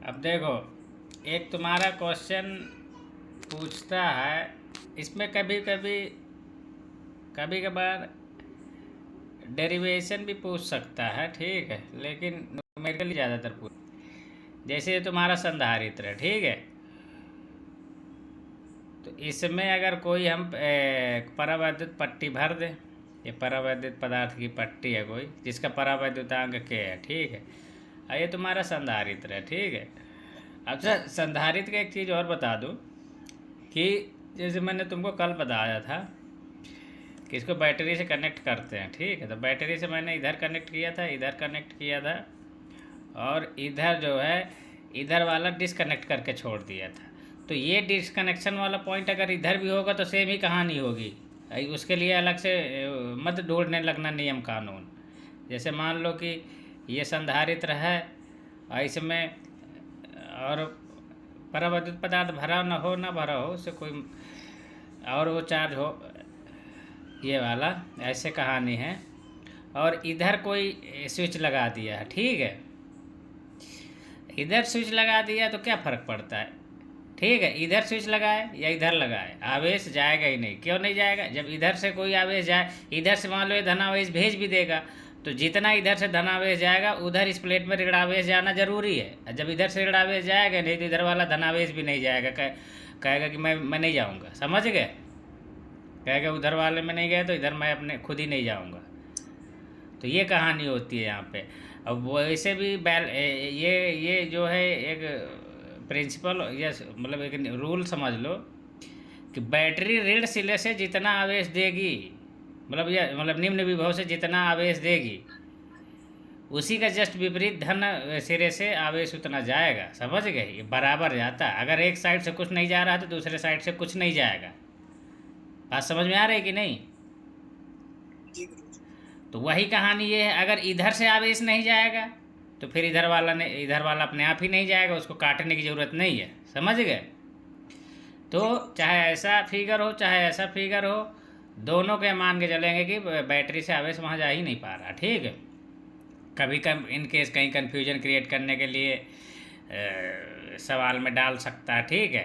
अब देखो, एक तुम्हारा क्वेश्चन पूछता है, इसमें कभी कभी कभी कभार डेरिवेशन भी पूछ सकता है, ठीक है, लेकिन न्यूमेरिकली ज़्यादातर पूछ। जैसे ये तुम्हारा संधारित्र है, ठीक है, तो इसमें अगर कोई हम परावैद्युत पट्टी भर दें, ये परावैद्युत पदार्थ की पट्टी है कोई जिसका परावैद्युतांक के है, ठीक है, और ये तुम्हारा संधारित्र है, ठीक है। अच्छा, संधारित्र का एक चीज़ और बता दूं कि जैसे मैंने तुमको कल बताया था कि इसको बैटरी से कनेक्ट करते हैं, ठीक है, तो बैटरी से मैंने इधर कनेक्ट किया था, इधर कनेक्ट किया था, और इधर जो है इधर वाला डिसकनेक्ट करके छोड़ दिया था। तो ये डिसकनेक्शन वाला पॉइंट अगर इधर भी होगा तो सेम ही कहानी होगी। उसके लिए अलग से मत ढूंढने लगना नियम कानून। जैसे मान लो कि ये संधारित्र है और इसमें और परावैद्युत पदार्थ भरा न हो ना भरा हो, उससे कोई और वो चार्ज हो, ये वाला ऐसे कहानी है। और इधर कोई स्विच लगा दिया है, ठीक है, इधर स्विच लगा दिया तो क्या फ़र्क पड़ता है, ठीक है, इधर स्विच लगाए या इधर लगाए आवेश जाएगा ही नहीं। क्यों नहीं जाएगा? जब इधर से कोई आवेश जाए, इधर से मान लो ये धनावेश भेज भी देगा, तो जितना इधर से धनावेश जाएगा उधर इस प्लेट में ऋणावेश जाना जरूरी है। जब इधर से ऋणावेश जाएगा नहीं तो इधर वाला धनावेश भी नहीं जाएगा, कहेगा कि मैं नहीं जाऊँगा, समझ गए, कहेगा उधर वाले में नहीं गए तो इधर मैं अपने खुद ही नहीं जाऊँगा। तो ये कहानी होती है यहाँ पे। अब वैसे भी ये जो है एक प्रिंसिपल या मतलब एक रूल समझ लो कि बैटरी ऋण सिले से जितना आवेश देगी, मतलब निम्न विभव से जितना आवेश देगी, उसी का जस्ट विपरीत धन सिरे से आवेश उतना जाएगा। समझ गए? ये बराबर जाता है। अगर एक साइड से कुछ नहीं जा रहा है तो दूसरे साइड से कुछ नहीं जाएगा। बात समझ में आ रही कि नहीं? तो वही कहानी ये है, अगर इधर से आवेश नहीं जाएगा तो फिर इधर वाला अपने आप ही नहीं जाएगा, उसको काटने की ज़रूरत नहीं है। समझ गए? तो चाहे ऐसा फिगर हो चाहे ऐसा फिगर हो, दोनों के मान के चलेंगे कि बैटरी से आवेश वहाँ जा ही नहीं पा रहा, ठीक है। कभी इन केस कहीं कन्फ्यूजन क्रिएट करने के लिए सवाल में डाल सकता है, ठीक है।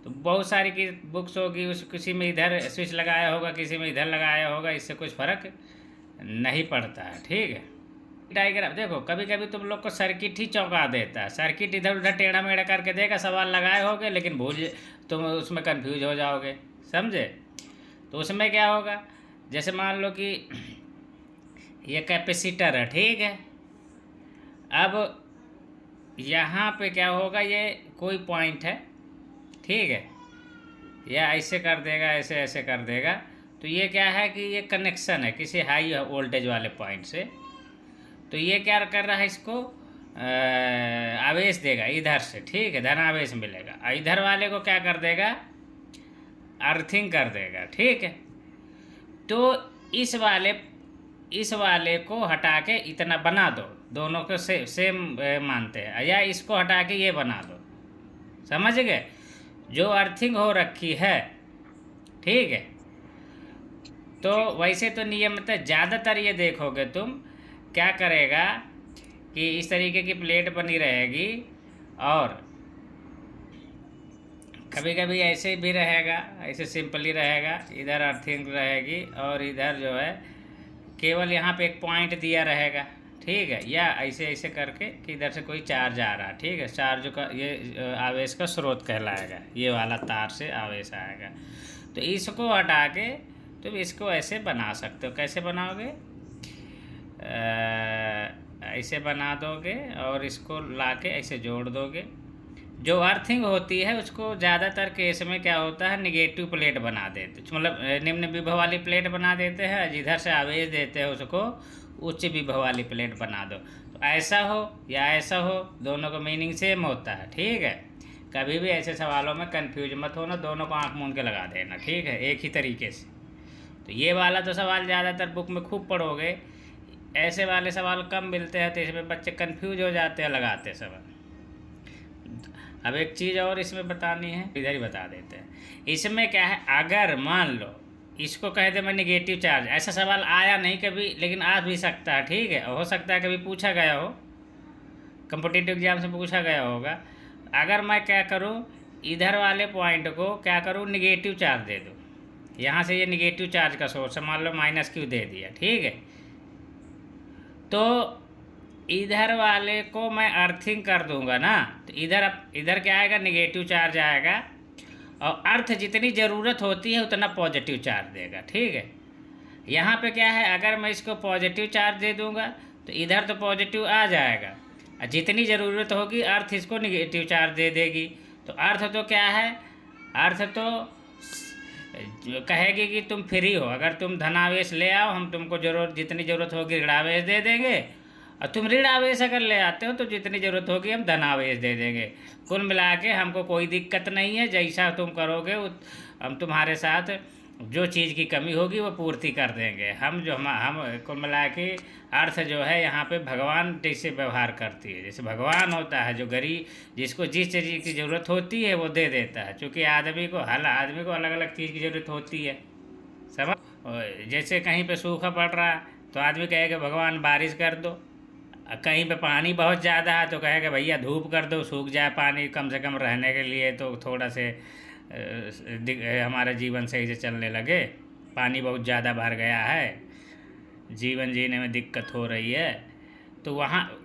तो बहुत सारी की बुक्स होगी, उस किसी में इधर स्विच लगाया होगा, किसी में इधर लगाया होगा, इससे कुछ फ़र्क नहीं पड़ता है, ठीक है। डायग्राम देखो, कभी कभी तुम लोग को सर्किट ही चौंका देता है। सर्किट इधर उधर टेढ़ा मेढ़ा करके देगा, सवाल लगाए होगे लेकिन तुम उसमें कंफ्यूज हो जाओगे, समझे। तो उसमें क्या होगा, जैसे मान लो कि ये कैपेसिटर है, ठीक है। अब यहाँ पे क्या होगा, ये कोई पॉइंट है, ठीक है, या ऐसे कर देगा, ऐसे ऐसे कर देगा, तो ये क्या है कि ये कनेक्शन है किसी हाई वोल्टेज वाले पॉइंट से। तो ये क्या कर रहा है, इसको आवेश देगा इधर से, ठीक है, धन आवेश मिलेगा। इधर वाले को क्या कर देगा, अर्थिंग कर देगा, ठीक है। तो इस वाले को हटा के इतना बना दो, दोनों को सेम मानते हैं, या इसको हटा के ये बना दो, समझ गए, जो अर्थिंग हो रखी है, ठीक है। तो वैसे तो नियमतः ज़्यादातर ये देखोगे तुम क्या करेगा कि इस तरीके की प्लेट बनी रहेगी, और कभी कभी ऐसे भी रहेगा, ऐसे सिंपली रहेगा, इधर अर्थिंग रहेगी और इधर जो है केवल यहाँ पे एक पॉइंट दिया रहेगा, ठीक है, या ऐसे ऐसे करके कि इधर से कोई चार्ज आ रहा, ठीक है, चार्ज का ये आवेश का स्रोत कहलाएगा, ये वाला तार से आवेश आएगा। तो इसको हटा के तुम इसको ऐसे बना सकते हो। कैसे बनाओगे, ऐसे बना दोगे और इसको लाके ऐसे जोड़ दोगे। जो अर्थिंग होती है उसको ज़्यादातर केस में क्या होता है, निगेटिव प्लेट बना देते, मतलब निम्न विभव वाली प्लेट बना देते हैं, जिधर से आवेश देते हैं उसको उच्च विभव वाली प्लेट बना दो। तो ऐसा हो या ऐसा हो, दोनों का मीनिंग सेम होता है, ठीक है। कभी भी ऐसे सवालों में कंफ्यूज मत होना, दोनों को आँख मूंद के लगा देना, ठीक है, एक ही तरीके से। तो ये वाला तो सवाल ज़्यादातर बुक में खूब पढ़ोगे, ऐसे वाले सवाल कम मिलते हैं, तो इसमें बच्चे कंफ्यूज हो जाते हैं लगाते समय। अब एक चीज़ और इसमें बतानी है, इधर ही बता देते हैं। इसमें क्या है, अगर मान लो इसको कह दे मैं निगेटिव चार्ज, ऐसा सवाल आया नहीं कभी लेकिन आ भी सकता है, ठीक है, हो सकता है कभी पूछा गया हो, कॉम्पिटिटिव एग्जाम से पूछा गया होगा। अगर मैं क्या करूँ, इधर वाले पॉइंट को क्या करूँ, निगेटिव चार्ज दे दूँ। यहाँ से ये निगेटिव चार्ज का सोर्स है, मान लो -Q दे दिया, ठीक है। तो इधर वाले को मैं अर्थिंग कर दूंगा ना, तो इधर क्या आएगा, निगेटिव चार्ज आएगा, और अर्थ जितनी ज़रूरत होती है उतना पॉजिटिव चार्ज देगा, ठीक है। यहाँ पे क्या है, अगर मैं इसको पॉजिटिव चार्ज दे दूंगा तो इधर तो पॉजिटिव आ जाएगा, और जितनी ज़रूरत होगी अर्थ इसको निगेटिव चार्ज दे देगी। तो अर्थ तो क्या है, अर्थ तो कहेगी कि तुम फ्री हो, अगर तुम धनावेश ले आओ हम तुमको जितनी ज़रूरत होगी ऋणावेश दे देंगे, और तुम ऋण आवेश अगर ले आते हो तो जितनी ज़रूरत होगी हम धनावेश दे देंगे। कुल मिला के हमको कोई दिक्कत नहीं है, जैसा तुम करोगे हम तुम्हारे साथ जो चीज़ की कमी होगी वो पूर्ति कर देंगे। हम कुल मिला के अर्थ जो है यहाँ पे भगवान जैसे व्यवहार करती है, जैसे भगवान होता है जो गरीब जिसको जिस चीज़ की ज़रूरत होती है वो दे देता है, क्योंकि आदमी को अलग अलग चीज़ की ज़रूरत होती है, समझ। जैसे कहीं पे सूखा पड़ रहा है तो आदमी कहेगा भगवान बारिश कर दो, कहीं पे पानी बहुत ज़्यादा है तो कहेगा भैया धूप कर दो, सूख जाए पानी, कम से कम रहने के लिए तो थोड़ा से हमारा जीवन सही से चलने लगे। पानी बहुत ज़्यादा भर गया है, जीवन जीने में दिक्कत हो रही है। तो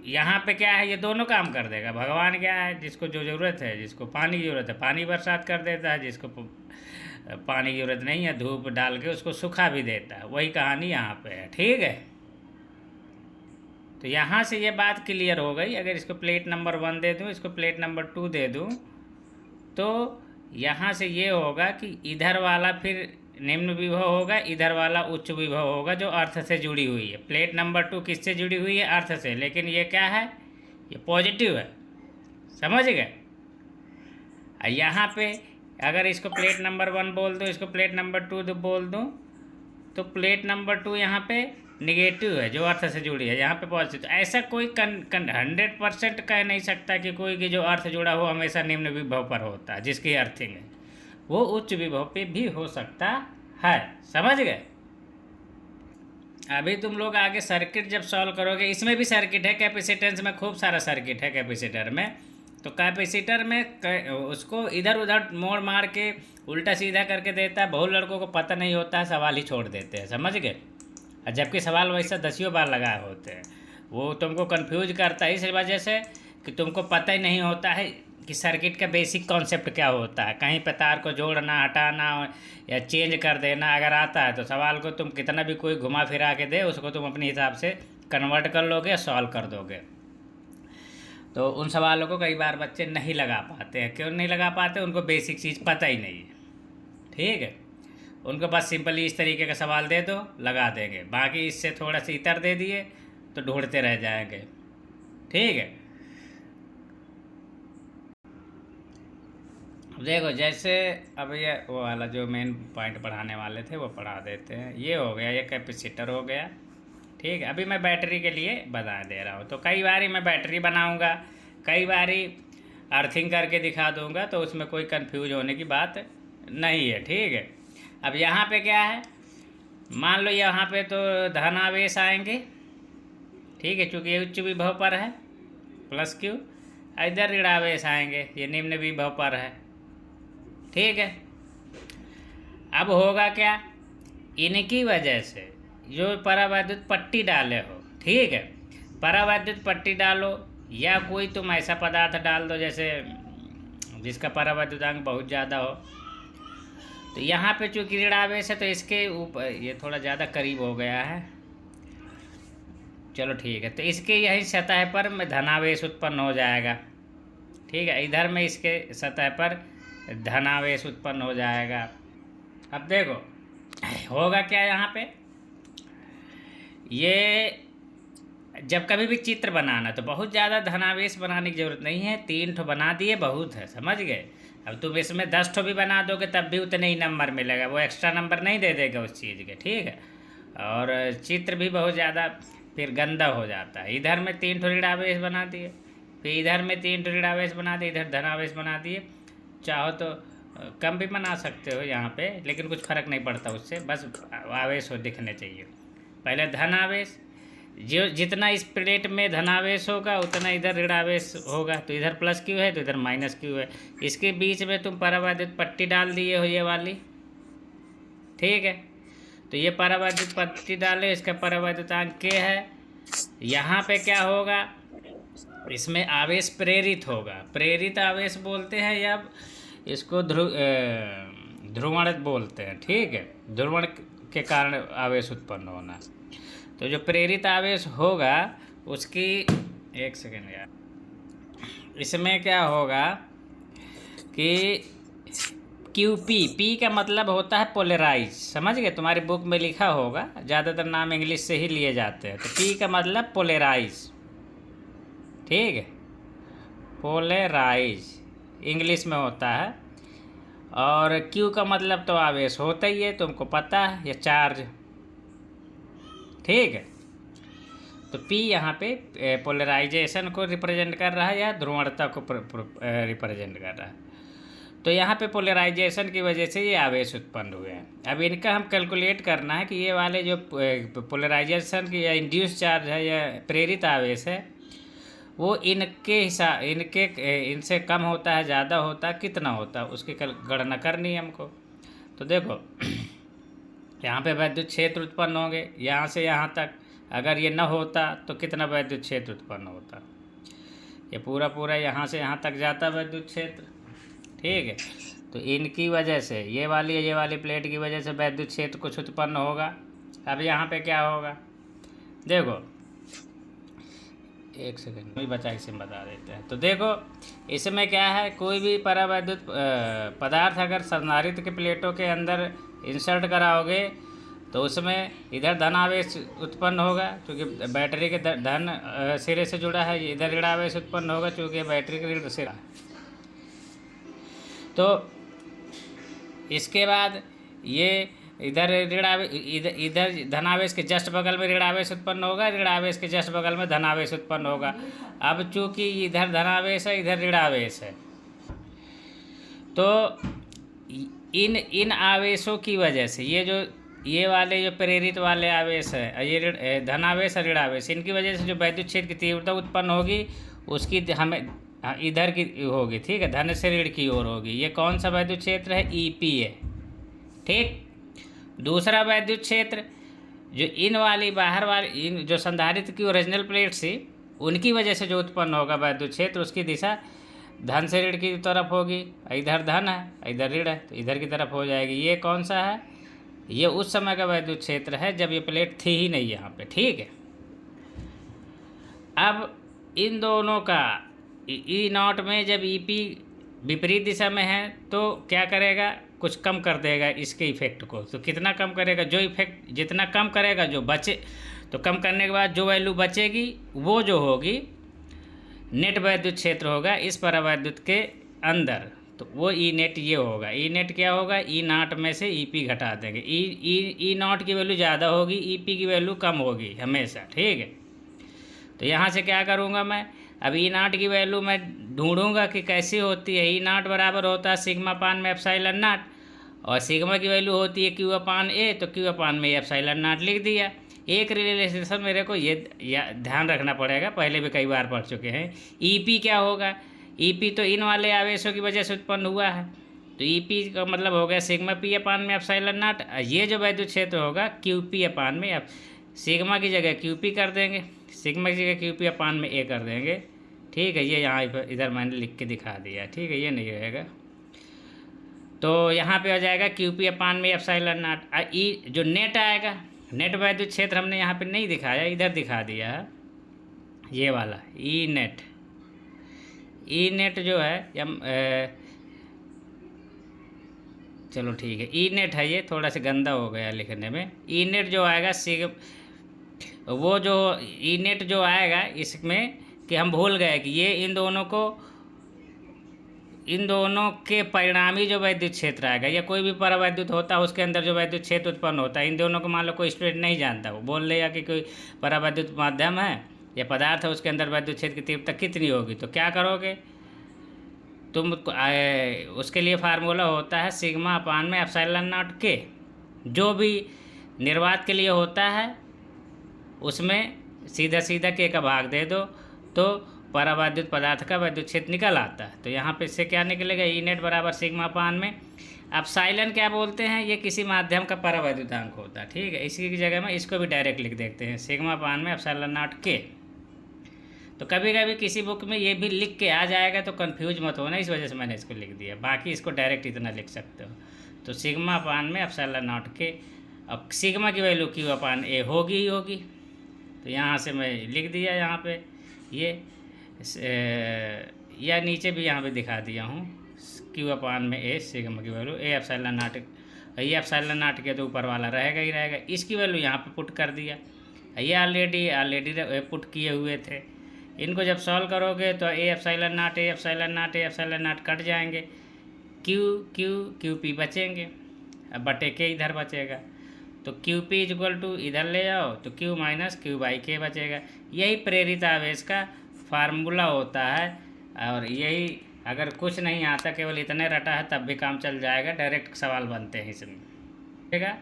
यहाँ पे क्या है, ये दोनों काम कर देगा। भगवान क्या है, जिसको जो ज़रूरत है, जिसको पानी की ज़रूरत है पानी बरसात कर देता है, जिसको पानी की ज़रूरत नहीं है धूप डाल के उसको सूखा भी देता है। वही कहानी यहाँ पे है, ठीक है। तो यहाँ से ये बात क्लियर हो गई। अगर इसको प्लेट नंबर 1 दे दूँ, इसको प्लेट नंबर 2 दे दूँ, तो यहाँ से ये होगा कि इधर वाला फिर निम्न विभव होगा, इधर वाला उच्च विभव होगा, जो अर्थ से जुड़ी हुई है। प्लेट नंबर 2 किससे जुड़ी हुई है, अर्थ से, लेकिन ये क्या है, ये पॉजिटिव है, समझ गए। यहाँ पे अगर इसको प्लेट नंबर 1 बोल दूँ, इसको प्लेट नंबर 2 बोल दूँ, तो प्लेट नंबर 2 यहाँ पे निगेटिव है जो अर्थ से जुड़ी है, यहाँ पे पॉजिटिव। तो ऐसा कोई 100% कह नहीं सकता कि कोई की जो अर्थ जुड़ा हो हमेशा निम्न विभव पर होता है, जिसकी अर्थिंग है वो उच्च विभव पे भी हो सकता है, समझ गए। अभी तुम लोग आगे सर्किट जब सॉल्व करोगे, इसमें भी सर्किट है, कैपेसिटेंस में खूब सारा सर्किट है कैपेसिटर में। तो कैपेसिटर में उसको इधर उधर मोड़ मार के उल्टा सीधा करके देता है, बहुत लड़कों को पता नहीं होता है, सवाल ही छोड़ देते हैं, समझ गए। जबकि सवाल वैसा 10 बार लगाए होते हैं, वो तुमको कंफ्यूज करता है इस वजह से कि तुमको पता ही नहीं होता है कि सर्किट का बेसिक कॉन्सेप्ट क्या होता है। कहीं पे तार को जोड़ना, हटाना या चेंज कर देना अगर आता है तो सवाल को तुम कितना भी कोई घुमा फिरा के दे, उसको तुम अपने हिसाब से कन्वर्ट कर लोगे, सॉल्व कर दोगे। तो उन सवालों को कई बार बच्चे नहीं लगा पाते हैं। क्यों नहीं लगा पाते, उनको बेसिक चीज़ पता ही नहीं है, ठीक है। उनको बस सिंपली इस तरीके का सवाल दे दो, लगा देंगे, बाकी इससे थोड़ा सा इतर दे दिए तो ढूंढते रह जाएंगे, ठीक है। देखो जैसे अब ये वो वाला जो मेन पॉइंट पढ़ाने वाले थे वो पढ़ा देते हैं। ये हो गया, ये कैपेसिटर हो गया, ठीक है। अभी मैं बैटरी के लिए बता दे रहा हूँ। तो कई बारी मैं बैटरी बनाऊँगा, कई बारी अर्थिंग करके दिखा दूँगा, तो उसमें कोई कन्फ्यूज होने की बात नहीं है, ठीक है। अब यहाँ पे क्या है, मान लो यहाँ पे तो धनावेश आएंगे, ठीक है, चूँकि ये उच्च विभव पर है +Q। इधर ऋणावेश आएंगे, ये निम्न विभव पर है, ठीक है। अब होगा क्या, इनकी वजह से जो परावैद्युत पट्टी डाले हो, ठीक है, परावैद्युत पट्टी डालो या कोई तुम ऐसा पदार्थ डाल दो जैसे जिसका परावैद्युतांक बहुत ज़्यादा हो। तो यहाँ पे चूँकि ऋणावेश है तो इसके ऊपर ये थोड़ा ज़्यादा करीब हो गया है, चलो ठीक है। तो इसके यही सतह पर में धनावेश उत्पन्न हो जाएगा, ठीक है। इधर में इसके सतह पर धनावेश उत्पन्न हो जाएगा। अब देखो होगा क्या, यहाँ पे ये जब कभी भी चित्र बनाना तो बहुत ज़्यादा धनावेश बनाने की ज़रूरत नहीं है, 3 ठो बना दिए बहुत है, समझ गए। अब तुम इसमें 10 ठो भी बना दोगे तब भी उतने ही नंबर मिलेगा, वो एक्स्ट्रा नंबर नहीं दे देगा उस चीज़ के, ठीक है। और चित्र भी बहुत ज़्यादा फिर गंदा हो जाता है। इधर में 3 ठो ऋणावेश बना दिए, फिर इधर में 3 ठो ऋणावेश बना दिए, इधर धनावेश बना दिए। चाहो तो कम भी बना सकते हो यहाँ पे, लेकिन कुछ फ़र्क नहीं पड़ता उससे, बस आवेश हो दिखने चाहिए। पहले धनावेश, जो जितना इस प्लेट में धनावेश होगा उतना इधर ऋणावेश होगा, तो इधर प्लस क्यू है तो इधर माइनस क्यू है। इसके बीच में तुम परावैद्युत पट्टी डाल दिए हो, ये वाली, ठीक है। तो ये परावैद्युत पट्टी डाले, इसका परावैद्युतांक K है। यहाँ पे क्या होगा, इसमें आवेश प्रेरित होगा, प्रेरित आवेश बोलते हैं या इसको ध्रुवण बोलते हैं, ठीक है। ध्रुवण के कारण आवेश उत्पन्न होना। तो जो प्रेरित आवेश होगा उसकी, एक सेकेंड यार, इसमें क्या होगा कि पी का मतलब होता है पोलराइज, समझ गए, तुम्हारी बुक में लिखा होगा, ज़्यादातर नाम इंग्लिश से ही लिए जाते हैं। तो पी का मतलब पोलराइज, ठीक है, पोलराइज इंग्लिश में होता है। और क्यू का मतलब तो आवेश होता ही है, तुमको पता है, या चार्ज, ठीक है। तो P यहाँ पे पोलराइजेशन को रिप्रेजेंट कर रहा है या ध्रुवणता को रिप्रेजेंट कर रहा है। तो यहाँ पे पोलराइजेशन की वजह से ये आवेश उत्पन्न हुए हैं। अब इनका हम कैलकुलेट करना है कि ये वाले जो पोलराइजेशन की या इंड्यूस चार्ज है या प्रेरित आवेश है, वो इनसे कम होता है, ज़्यादा होता है, कितना होता है, उसकी गणना करनी है हमको। तो देखो यहाँ पे वैद्युत क्षेत्र उत्पन्न होंगे यहाँ से यहाँ तक, अगर ये न होता तो कितना वैद्युत क्षेत्र उत्पन्न होता, ये पूरा पूरा यहाँ से यहाँ तक जाता वैद्युत क्षेत्र, ठीक है। तो इनकी वजह से ये वाली प्लेट की वजह से वैद्युत क्षेत्र कुछ उत्पन्न होगा। अब यहाँ पे क्या होगा, देखो एक सेकंड में बचा, इसे बता देते हैं। तो देखो इसमें क्या है, कोई भी परावैद्युत पदार्थ अगर संधारित्र के प्लेटों के अंदर इंसर्ट कराओगे तो उसमें इधर धनावेश उत्पन्न होगा क्योंकि बैटरी के धन सिरे से जुड़ा है, इधर ऋणावेश उत्पन्न होगा क्योंकि बैटरी के ऋण सिरा। तो इसके बाद ये इधर इधर धनावेश के जस्ट बगल में ऋणावेश उत्पन्न होगा, ऋणावेश के जस्ट बगल में धनावेश उत्पन्न होगा। अब चूंकि इधर धनावेश है इधर ऋणावेश है, तो इन आवेशों की वजह से ये वाले जो प्रेरित वाले आवेश है, ये धनावेश और ऋणावेश, इनकी वजह से जो वैद्युत क्षेत्र की तीव्रता उत्पन्न होगी उसकी हमें इधर की होगी, ठीक है, धन से ऋण की ओर होगी। ये कौन सा वैद्युत क्षेत्र है, EP है, ठीक। दूसरा वैद्युत क्षेत्र जो इन वाली बाहर वाली इन जो संधारित्र की ओरिजिनल प्लेट थी उनकी वजह से जो उत्पन्न होगा वैद्युत क्षेत्र, उसकी दिशा धन से ऋण की तरफ होगी। इधर धन है इधर ऋण है तो इधर की तरफ हो जाएगी। ये कौन सा है, ये उस समय का वैद्युत क्षेत्र है जब ये प्लेट थी ही नहीं यहाँ पे, ठीक है। अब इन दोनों का E0 में जब EP विपरीत दिशा में है तो क्या करेगा, कुछ कम कर देगा इसके इफेक्ट को। तो कितना कम करेगा, जो इफेक्ट जितना कम करेगा जो बचे, तो कम करने के बाद जो वैल्यू बचेगी वो जो होगी नेट वैद्युत क्षेत्र होगा इस परावैद्युत के अंदर, तो वो E नेट ये होगा। E नेट क्या होगा, E0 में से EP घटा देंगे। E0 की वैल्यू ज़्यादा होगी, EP की वैल्यू कम होगी हमेशा, ठीक है। तो यहाँ से क्या करूँगा मैं, अब E0 की वैल्यू मैं ढूंढूंगा कि कैसी होती है। E0 बराबर होता है सिग्मा पान में एप्सिलॉन नॉट, और सिग्मा की वैल्यू होती है Q/A, तो Q/A में एप्सिलॉन नॉट लिख दिया। एक रिलेशन मेरे को ये ध्यान रखना पड़ेगा, पहले भी कई बार पढ़ चुके हैं। EP क्या होगा, EP तो इन वाले आवेशों की वजह से उत्पन्न हुआ है, तो EP का मतलब हो गया सिग्मा P/A में एप्सिलॉन नॉट। ये जो वैद्युत क्षेत्र होगा QP/A में, सिग्मा की जगह QP कर देंगे, सिग्मा की जगह QP/A में A कर देंगे, ठीक है। ये यहाँ इधर मैंने लिख के दिखा दिया, ठीक है, ये नहीं रहेगा। तो यहाँ पे हो जाएगा QP/A में एप्सिलॉन नॉट। E जो नेट आएगा, नेट वैद्युत क्षेत्र हमने यहाँ पे नहीं दिखाया, इधर दिखा दिया है, ये वाला E नेट। E नेट जो है चलो ठीक है, E नेट है, ये थोड़ा सा गंदा हो गया लिखने में। E नेट जो आएगा वो जो E नेट जो आएगा इसमें कि हम भूल गए कि ये इन दोनों के परिणामी जो वैद्युत क्षेत्र आएगा, या कोई भी परावैद्युत होता है उसके अंदर जो वैद्युत क्षेत्र उत्पन्न होता है, इन दोनों को मान लो कोई स्टूडेंट नहीं जानता, वो बोल लेगा कि कोई परावैद्युत माध्यम है या पदार्थ है, उसके अंदर वैद्युत क्षेत्र की तीव्रता कितनी होगी। तो क्या करोगे तुम, उसके लिए फार्मूला होता है सिग्मा/A में एप्सिलॉन नॉट K, जो भी निर्वात के लिए होता है उसमें सीधा सीधा के का भाग दे दो तो परावैद्युत पदार्थ का वैद्युत क्षेत्र निकल आता है। तो यहाँ पे इससे क्या निकलेगा, ई नेट बराबर सिग्मा अपान में एप्सिलॉन क्या बोलते हैं, ये किसी माध्यम का परावैद्युतांक होता है, ठीक है। इसी की जगह में इसको भी डायरेक्ट लिख देखते हैं, सिग्मा अपान में एप्सिलॉन नॉट के। तो कभी कभी किसी बुक में ये भी लिख के आ जाएगा तो कंफ्यूज मत होना, इस वजह से मैंने इसको लिख दिया, बाकी इसको डायरेक्ट इतना लिख सकते हो। तो सिग्मा अपान में एप्सिलॉन नॉट के, अब सिग्मा की वैल्यू क्यू अपान ए होगी ही होगी। तो यहाँ से मैं लिख दिया यहाँ पे ये, या नीचे भी यहाँ पे दिखा दिया हूँ, क्यू अपान में ए सिग्मा की वैल्यू ए एप्सिलॉन नॉट, ये एप्सिलॉन नॉट के तो ऊपर वाला रहेगा ही रहेगा, इसकी वैल्यू यहाँ पे पुट कर दिया। ये ऑलरेडी पुट किए हुए थे। इनको जब सॉल्व करोगे तो A epsilon not A epsilon not A epsilon not cut जाएंगे, क्यू पी बचेंगे, अब बटे के इधर बचेगा। तो क्यू पी इक्वल टू इधर ले जाओ तो क्यू माइनस क्यू बाई के बचेगा। यही प्रेरित आवेश का फार्मूला होता है, और यही अगर कुछ नहीं आता, केवल इतने रटा है, तब भी काम चल जाएगा, डायरेक्ट सवाल बनते हैं इसमें, ठीक है।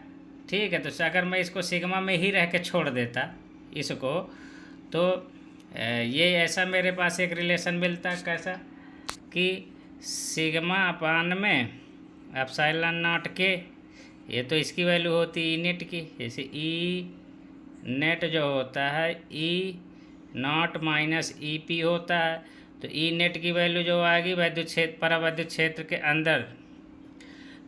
ठीक है, तो अगर मैं इसको सिग्मा में ही रह के छोड़ देता इसको, तो ये ऐसा मेरे पास एक रिलेशन मिलता, कैसा कि सिग्मा अपान में एप्सिलॉन नॉट के, ये तो इसकी वैल्यू होती है ई नेट की, जैसे ई नेट जो होता है ई नॉट माइनस ई पी होता है। तो ई नेट की वैल्यू जो आएगी वैद्युत क्षेत्र, परावैद्युत क्षेत्र के अंदर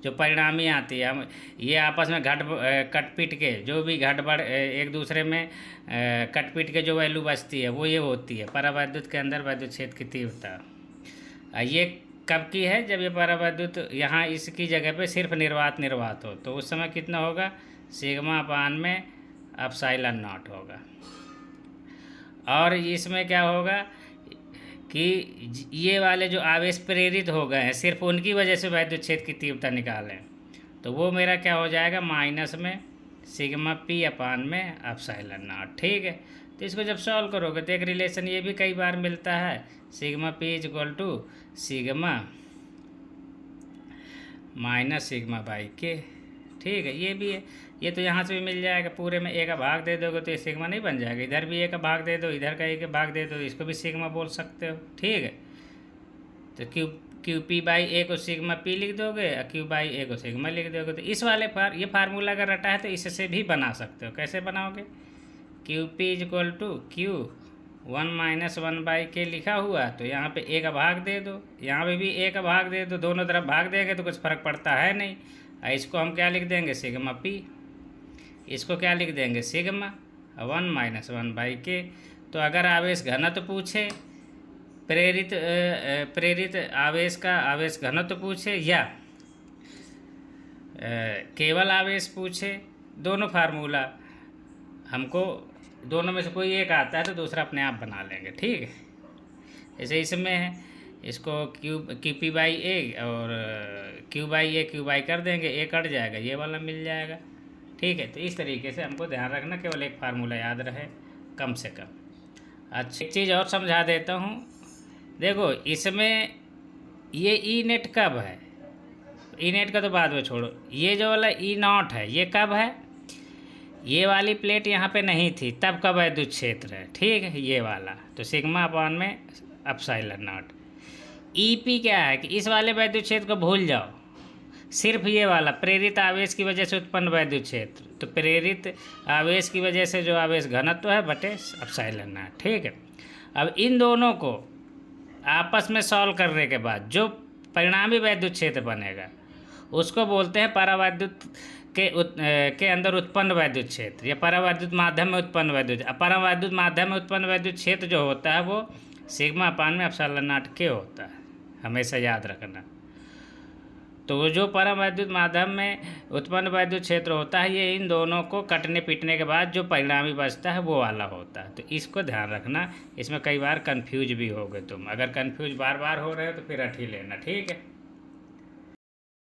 जो परिणामी आती है, हम ये आपस में कटपीट के जो भी घटबड़ एक दूसरे में कटपीट के जो वैल्यू बचती है वो ये होती है परावैद्युत के अंदर वैद्युत क्षेत्र की तीव्रता। ये कब की है, जब ये परावैद्युत यहाँ इसकी जगह पे सिर्फ निर्वात हो, तो उस समय कितना होगा, सिग्मा अपान में एप्सिलॉन नॉट होगा। और इसमें क्या होगा कि ये वाले जो आवेश प्रेरित हो गए हैं, सिर्फ उनकी वजह से वैद्युत क्षेत्र की तीव्रता निकालें, तो वो मेरा क्या हो जाएगा, माइनस में सिग्मा पी अपान में एप्सिलॉन नॉट, ठीक है। तो इसको जब सॉल्व करोगे तो एक रिलेशन ये भी कई बार मिलता है, sigma P is equal to sigma minus sigma by K, ठीक है। ये भी है, ये तो यहाँ से भी मिल जाएगा, पूरे में ए का भाग दे दोगे तो ये सिग्मा नहीं बन जाएगा, इधर भी ए का भाग दे दो, इधर का ए का भाग दे दो, इसको भी सिग्मा बोल सकते हो, ठीक है। तो क्यू पी बाई ए को सिग्मा पी लिख दोगे और क्यू बाई ए को सिग्मा लिख दोगे। तो इस वाले पर ये फार्मूला अगर रटा है तो इससे भी बना सकते हो। कैसे बनाओगे, Q P is equal to Q 1 minus 1 by K लिखा हुआ, तो यहाँ पे ए का भाग दे दो, यहाँ पे भी ए का भाग दे दो, दोनों तरफ भाग देंगे तो कुछ फ़र्क पड़ता है नहीं। इसको हम क्या लिख देंगे, सिग्मा पी, इसको क्या लिख देंगे, सिग्मा 1 माइनस 1 बाई के। तो अगर आवेश घनत्व पूछे, प्रेरित आवेश का आवेश घनत्व पूछे या केवल आवेश पूछे, दोनों फार्मूला हमको दोनों में से कोई एक आता है तो दूसरा अपने आप बना लेंगे, ठीक है। जैसे इसमें है, इसको क्यू पी बाई ए और क्यू बाई कर देंगे, ए कट जाएगा, ये वाला मिल जाएगा, ठीक है। तो इस तरीके से हमको ध्यान रखना, केवल एक फार्मूला याद रहे कम से कम। अच्छा, एक चीज़ और समझा देता हूँ, देखो इसमें ये ई नेट कब है, ई नेट का तो बाद में छोड़ो, ये जो वाला ई नॉट है ये कब है, ये वाली प्लेट यहाँ पे नहीं थी तब का वैद्युत क्षेत्र है, ठीक है, ये वाला। तो सिग्मा अपान में एप्सिलॉन नॉट। ई पी क्या है कि इस वाले वैद्युत क्षेत्र को भूल जाओ, सिर्फ ये वाला प्रेरित आवेश की वजह से उत्पन्न वैद्युत क्षेत्र, तो प्रेरित आवेश की वजह से जो आवेश घनत्व है बटे एप्सिलॉन नॉट, ठीक है। अब इन दोनों को आपस में सॉल्व करने के बाद जो परिणामी वैद्युत क्षेत्र बनेगा उसको बोलते हैं परावैद्युत के अंदर उत्पन्न वैद्युत क्षेत्र या परावैद्युत माध्यम में उत्पन्न वैद्युत। परावैद्युत माध्यम में उत्पन्न वैद्युत क्षेत्र जो होता है वो सिग्मा अपान में एप्सिलॉन नॉट के होता है, हमेशा याद रखना। तो जो परावैद्युत माध्यम में उत्पन्न वैद्युत क्षेत्र होता है ये इन दोनों को कटने पीटने के बाद जो परिणामी बचता है वो वाला होता है। तो इसको ध्यान रखना, इसमें कई बार कन्फ्यूज भी हो गए तुम, अगर कन्फ्यूज बार बार हो रहे हो तो फिर रट ही लेना, ठीक है।